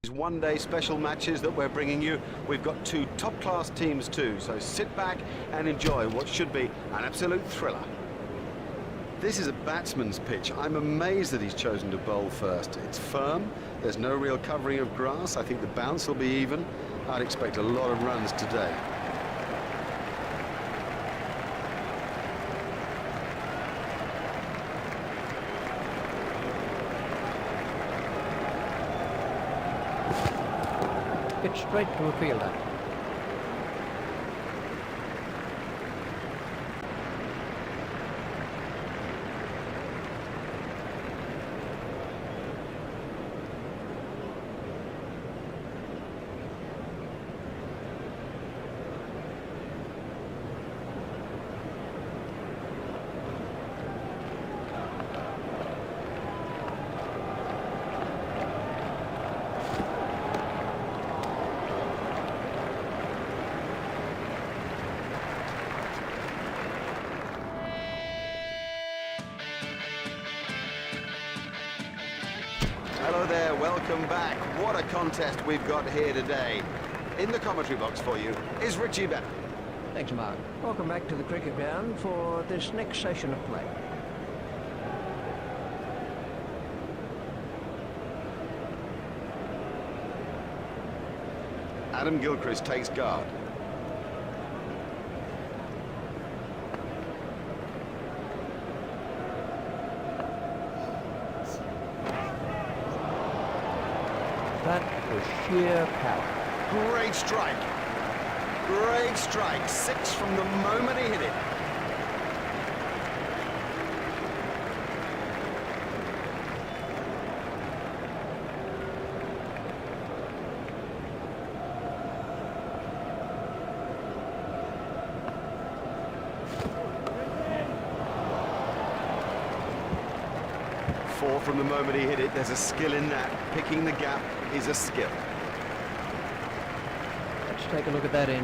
One-day special matches that we're bringing you. We've got two top-class teams too, so sit back and enjoy what should be an absolute thriller. This is a batsman's pitch. I'm amazed that he's chosen to bowl first. It's firm, there's no real covering of grass. I think the bounce will be even. I'd expect a lot of runs today. It's straight to a fielder. Hello there, welcome back. What a contest we've got here today. In the commentary box for you is Richie Bennett. Thanks, Mark. Welcome back to the cricket ground for this next session of play. Adam Gilchrist takes guard. That was sheer power. Great strike. Great strike. 6 from the moment he hit it. From the moment he hit it, there's a skill in that. Picking the gap is a skill. Let's take a look at that in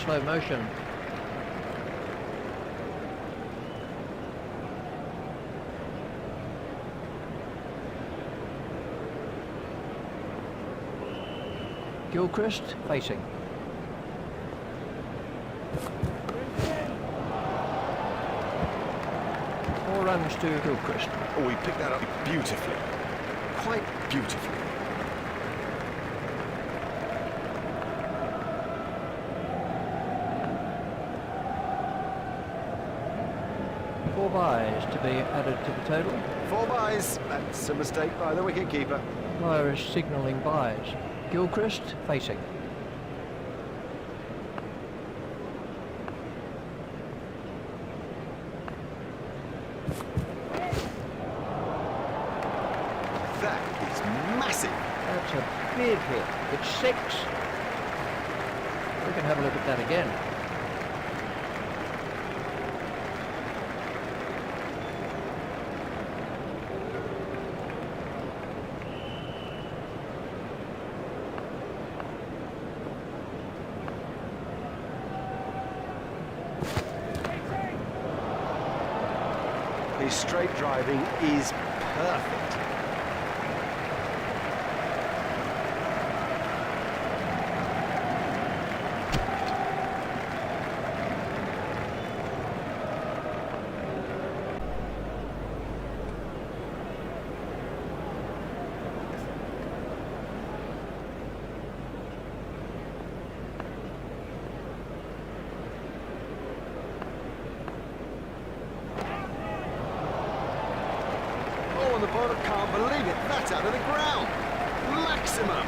slow motion. Gilchrist facing. Runs to Gilchrist. Oh, he picked that up beautifully. Quite beautifully. Four byes to be added to the total. 4 byes. That's a mistake by the wicketkeeper. Umpire is signalling byes. Gilchrist facing. That's a big hit. It's 6. We can have a look at that again. His straight driving is perfect. Oh, and the bowler can't believe it. That's out of the ground. Maximum.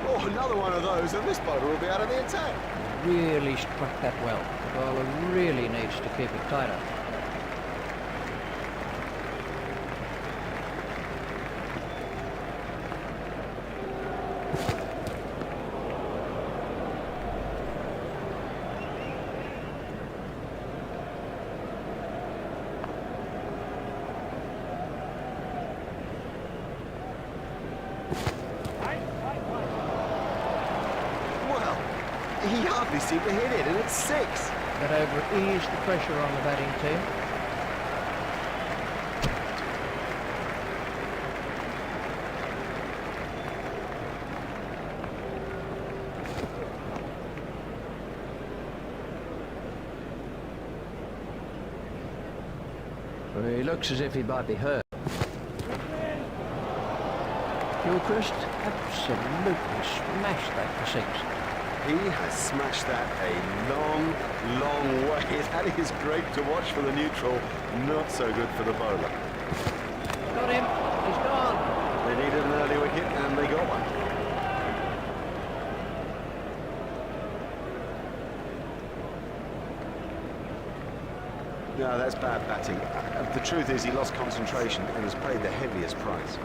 Oh, another one of those, and this bowler will be out of the attack. Really struck that well. The bowler really needs to keep it tighter. He hardly seemed to hit it, and it's 6. That over eased the pressure on the batting team. Well, he looks as if he might be hurt. Gilchrist absolutely smashed that for 6. He has smashed that a long, long way. That is great to watch for the neutral, not so good for the bowler. Got him. He's gone. They needed an early wicket, and they got one. No, that's bad batting. The truth is he lost concentration and has paid the heaviest price.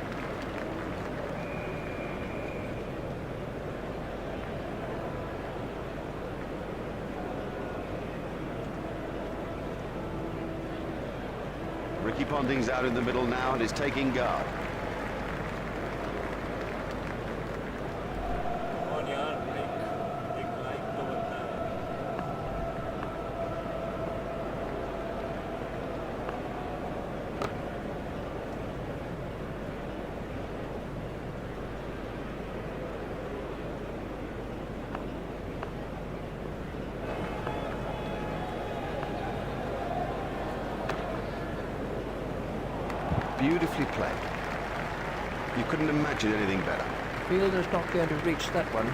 Ricky Ponting's out in the middle now and is taking guard. Beautifully played. You couldn't imagine anything better. Fielder's not going to reach that one.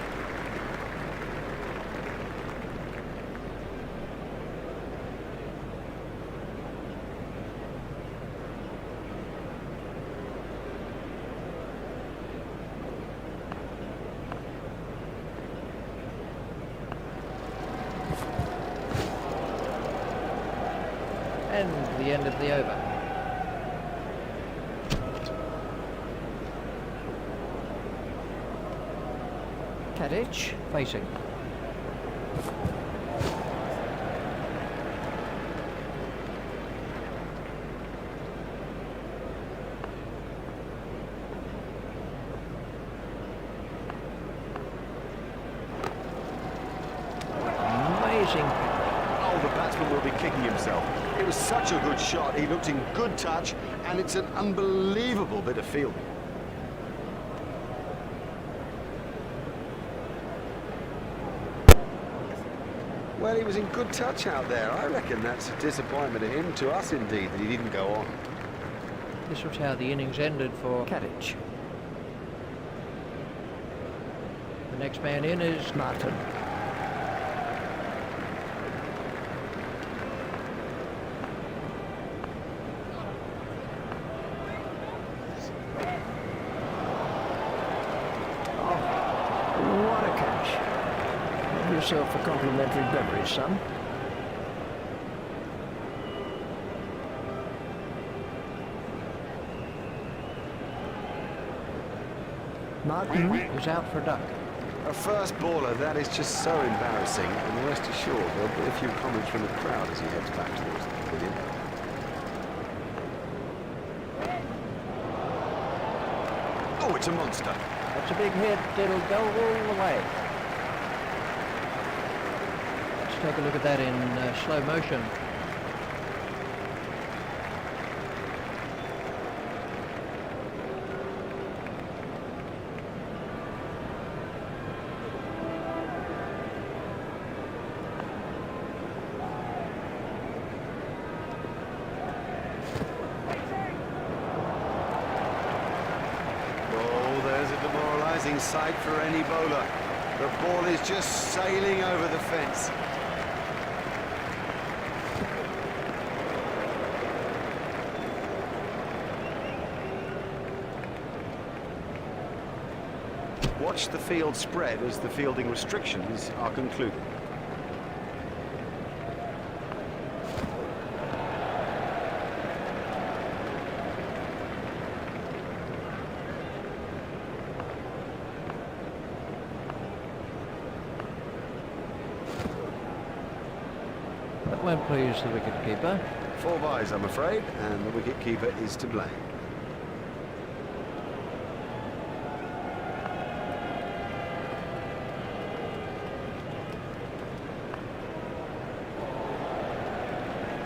And the end of the over. Tadic facing. Amazing. Oh, the batsman will be kicking himself. It was such a good shot. He looked in good touch, and it's an unbelievable bit of fielding. Well, he was in good touch out there. I reckon that's a disappointment to him, to us indeed, that he didn't go on. This was how the innings ended for Tadic. The next man in is Martin. Oh, what a catch. Have yourself a complimentary beverage, son. Martin is out for a duck. A first baller, that is just so embarrassing, and rest assured there'll be a few comments from the crowd as he heads back towards the pavilion. Oh, it's a monster. That's a big hit. It'll go all the way. Let's take a look at that in slow motion. Sight for any bowler. The ball is just sailing over the fence. Watch the field spread as the fielding restrictions are concluded. That won't please the wicket-keeper. 4 byes, I'm afraid, and the wicket-keeper is to blame.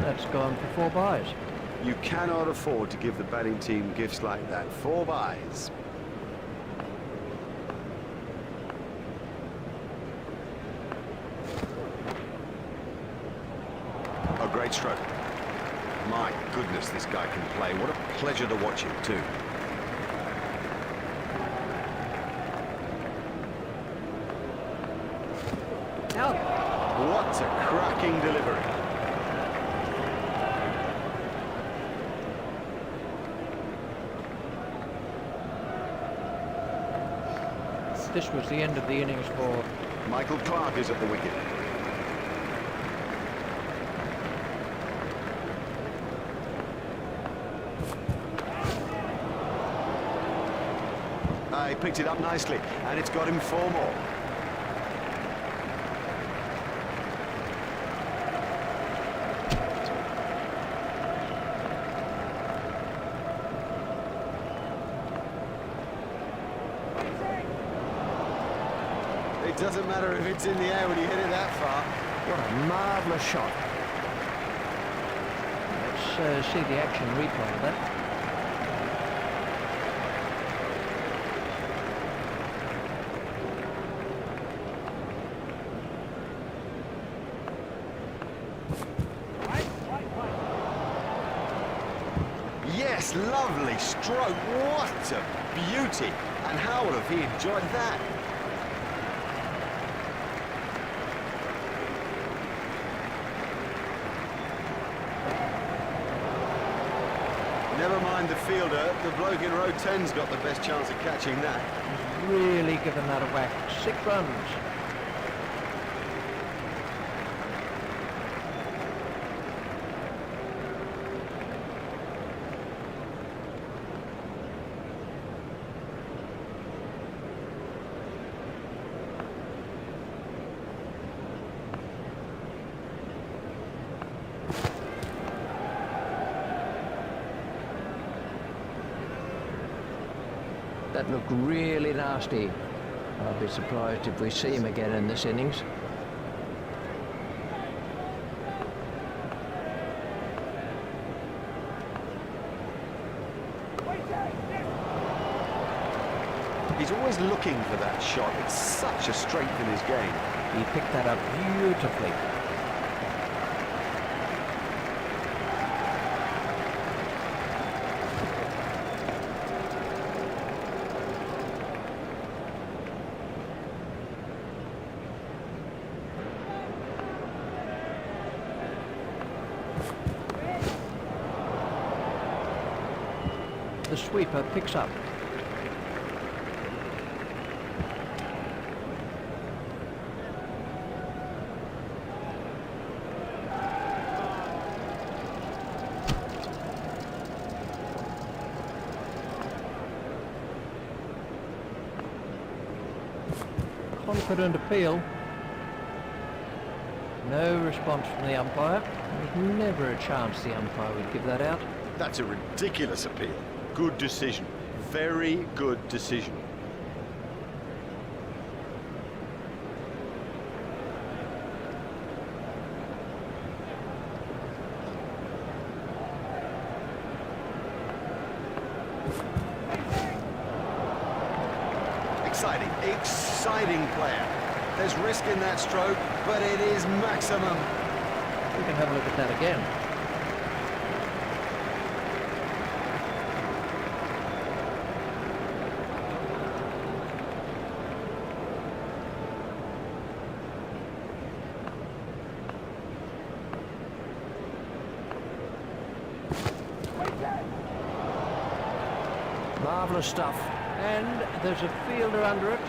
That's gone for 4 byes. You cannot afford to give the batting team gifts like that. 4 byes. A great stroke. My goodness, this guy can play. What a pleasure to watch him, too. Out. What a cracking delivery. This was the end of the innings for... Michael Clark is at the wicket. He picked it up nicely, and it's got him 4 more. It doesn't matter if it's in the air when you hit it that far. What a marvellous shot. Let's see the action replay of that. Yes, lovely stroke. What a beauty. And how would have he enjoyed that? Never mind the fielder, the bloke in row 10's got the best chance of catching that. He's really given that a whack. 6 runs. That looked really nasty. I'll be surprised if we see him again in this innings. He's always looking for that shot. It's such a strength in his game. He picked that up beautifully. The sweeper picks up. Confident appeal. No response from the umpire. There was never a chance the umpire would give that out. That's a ridiculous appeal. Good decision. Very good decision. Exciting, exciting player. There's risk in that stroke, but it is maximum. We can have a look at that again. Marvellous stuff. And there's a fielder under it.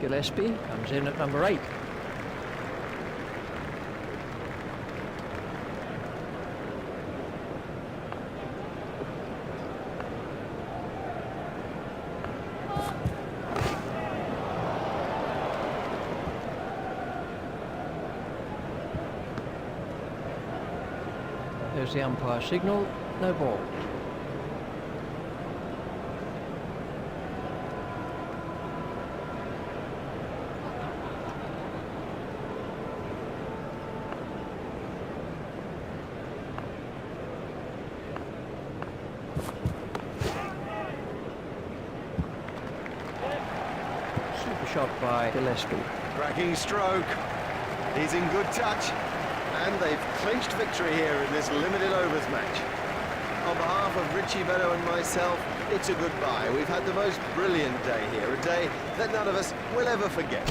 Gillespie comes in at number 8. There's the umpire signal, no ball. shot by Gillespie. Cracking stroke. He's in good touch. And they've clinched victory here in this limited overs match. On behalf of Richie Bello and myself, it's a goodbye. We've had the most brilliant day here, a day that none of us will ever forget.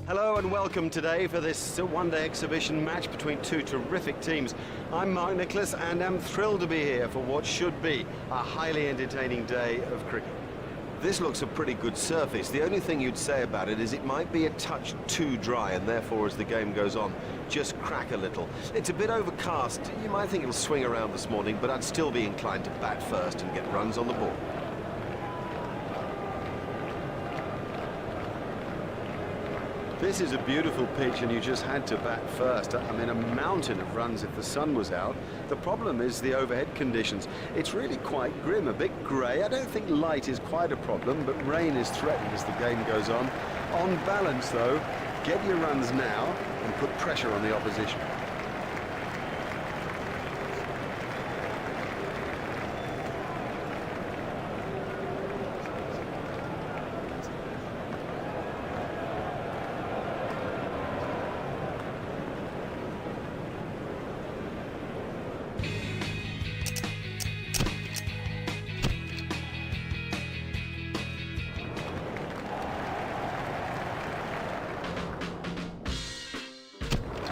Hello and welcome today for this one-day exhibition match between two terrific teams. I'm Mark Nicholas and am thrilled to be here for what should be a highly entertaining day of cricket. This looks a pretty good surface. The only thing you'd say about it is it might be a touch too dry, and therefore as the game goes on, just crack a little. It's a bit overcast. You might think it'll swing around this morning, but I'd still be inclined to bat first and get runs on the board. This is a beautiful pitch and you just had to bat first. I mean, a mountain of runs if the sun was out. The problem is the overhead conditions. It's really quite grim, a bit grey. I don't think light is quite a problem, but rain is threatened as the game goes on. On balance, though, get your runs now and put pressure on the opposition.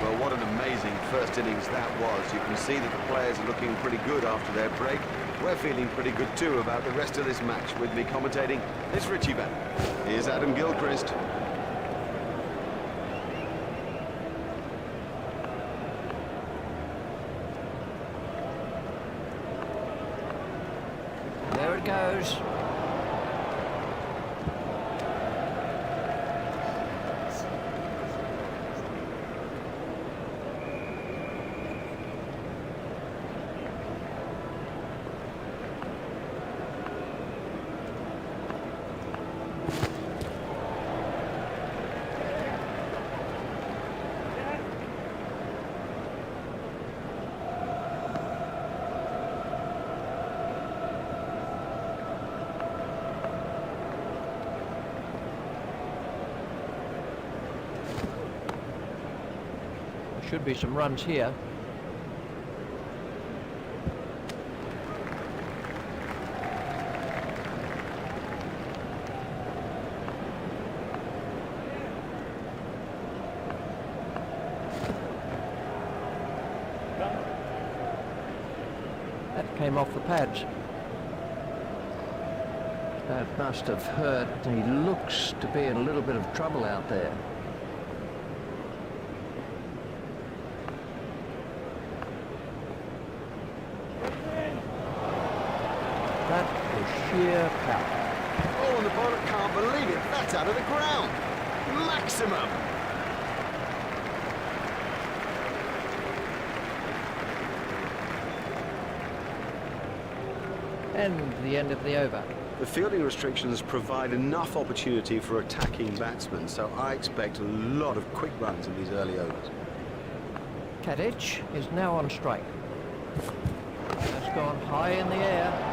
Well, what an amazing first innings that was. You can see that the players are looking pretty good after their break. We're feeling pretty good too about the rest of this match. With me commentating, it's Richie Bello. Here's Adam Gilchrist. There it goes. Should be some runs here. That came off the pads. That must have hurt. He looks to be in a little bit of trouble out there. That was sheer power. Oh, and the bowler can't believe it. That's out of the ground. Maximum. And the end of the over. The fielding restrictions provide enough opportunity for attacking batsmen, so I expect a lot of quick runs in these early overs. Tadic is now on strike. That's gone high in the air.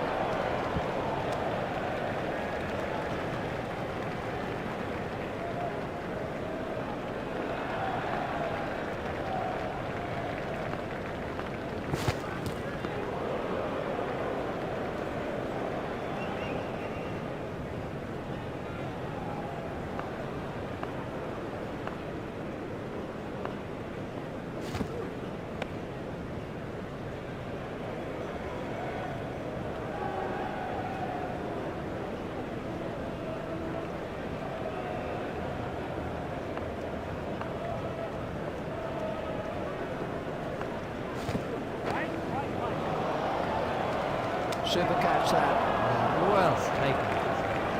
Super catch that. Well taken.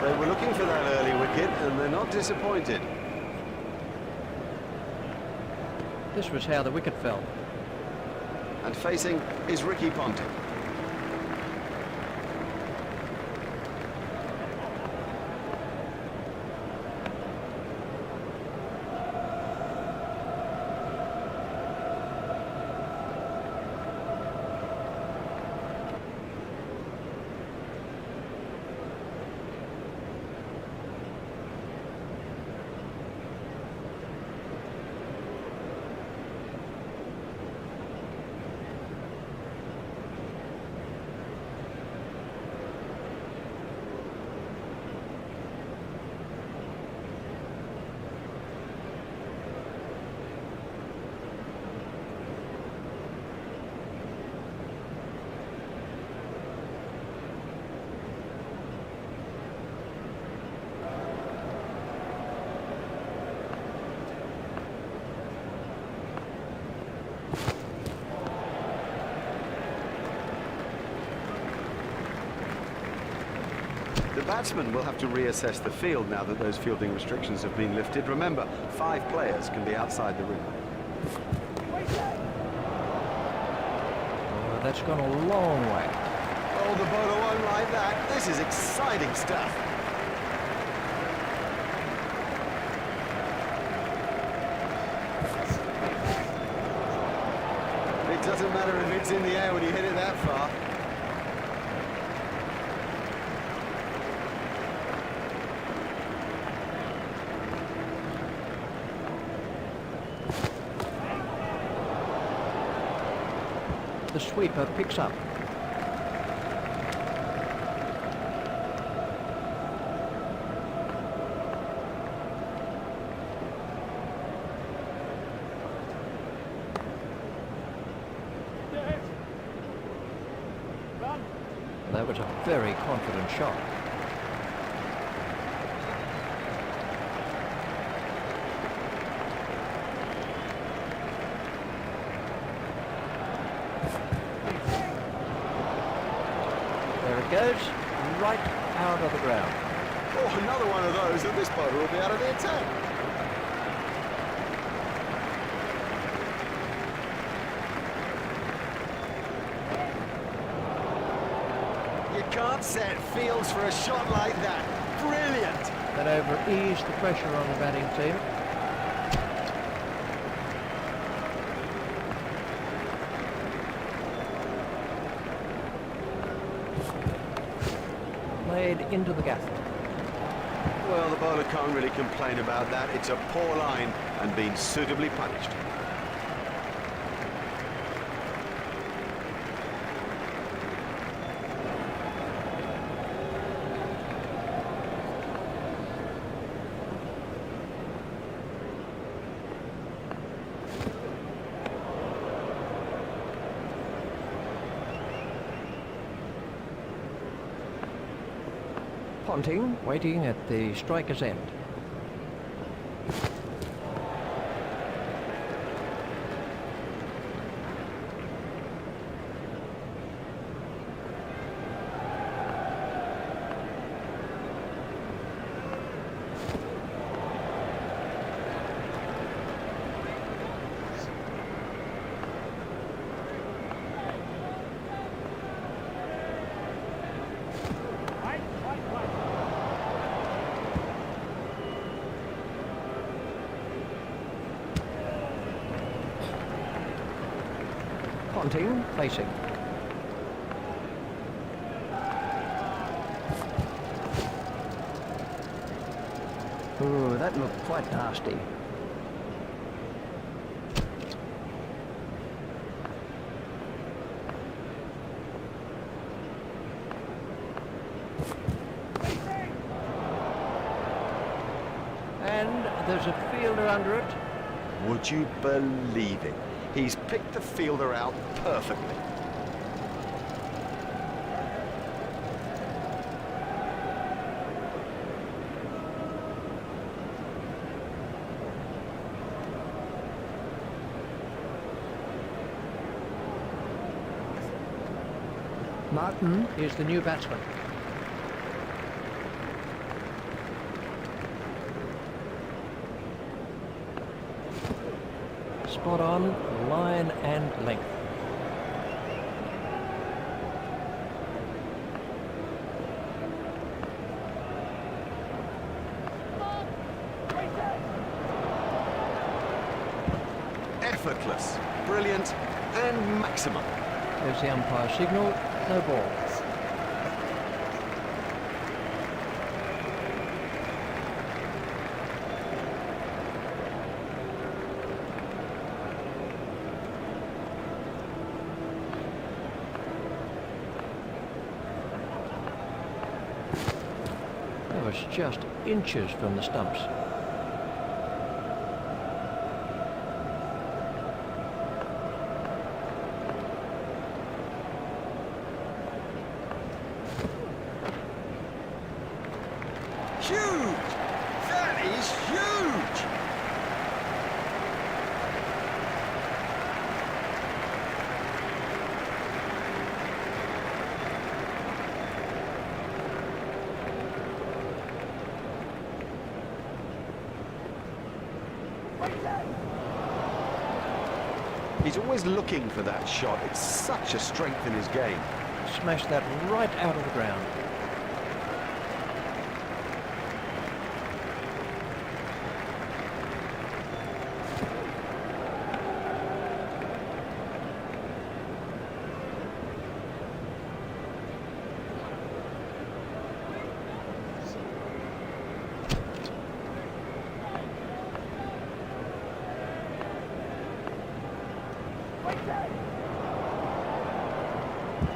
They were looking for that early wicket, and they're not disappointed. This was how the wicket fell. And facing is Ricky Ponting. The batsman will have to reassess the field now that those fielding restrictions have been lifted. Remember, 5 players can be outside the ring. Oh, that's gone a long way. Oh, the bowler won't like that. This is exciting stuff. It doesn't matter if it's in the air when you hit it that far. The sweeper picks up. That was a very confident shot. There it goes, right out of the ground. Oh, another one of those, and this bowler will be out of the attack. You can't set fields for a shot like that. Brilliant! That over eased the pressure on the batting team. Played into the gap. Well, the bowler can't really complain about that. It's a poor line and been suitably punished. Ponting waiting at the striker's end. Ponting facing. Ooh, that looked quite nasty. And there's a fielder under it. Would you believe it? He's picked the fielder out perfectly. Martin is the new batsman. Spot on, line and length. Effortless, brilliant, and maximum. There's the umpire signal, no ball. That was just inches from the stumps. Huge! That is huge! He's always looking for that shot. It's such a strength in his game. Smashed that right out of the ground.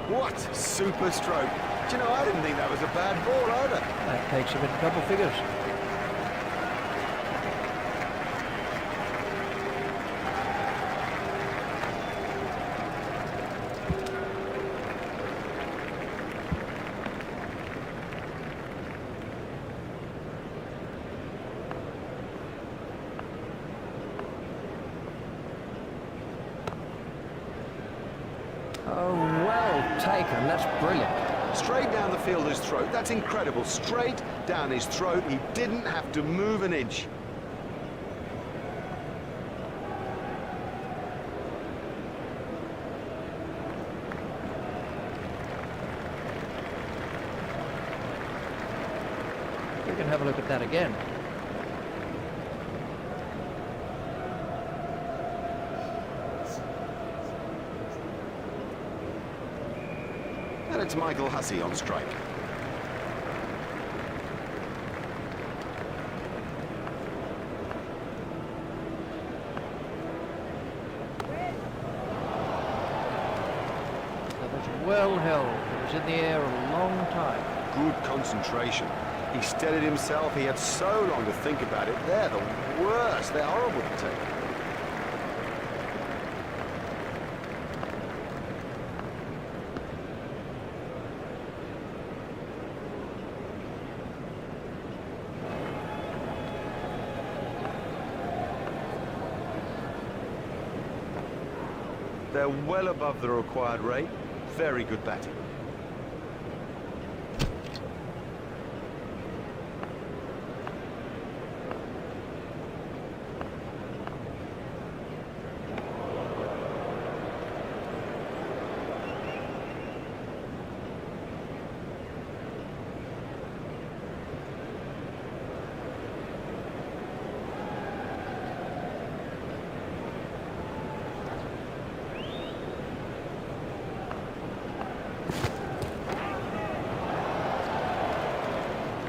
What a super stroke. Do you know, I didn't think that was a bad ball either. That takes him into double figures. Oh, well taken. That's brilliant. Straight down the fielder's throat. That's incredible. Straight down his throat. He didn't have to move an inch. We can have a look at that again. And it's Michael Hussey on strike. That was well held. It was in the air a long time. Good concentration. He steadied himself. He had so long to think about it. They're the worst. They're horrible to take. They're well above the required rate. Very good batting.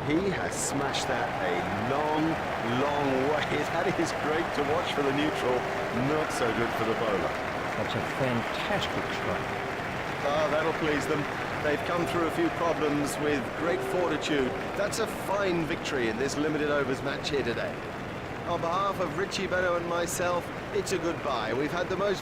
He has smashed that a long, long way. That is great to watch for the neutral, not so good for the bowler. That's a fantastic strike. Ah, that'll please them. They've come through a few problems with great fortitude. That's a fine victory in this limited overs match here today. On behalf of Richie Beno and myself, it's a goodbye. We've had the most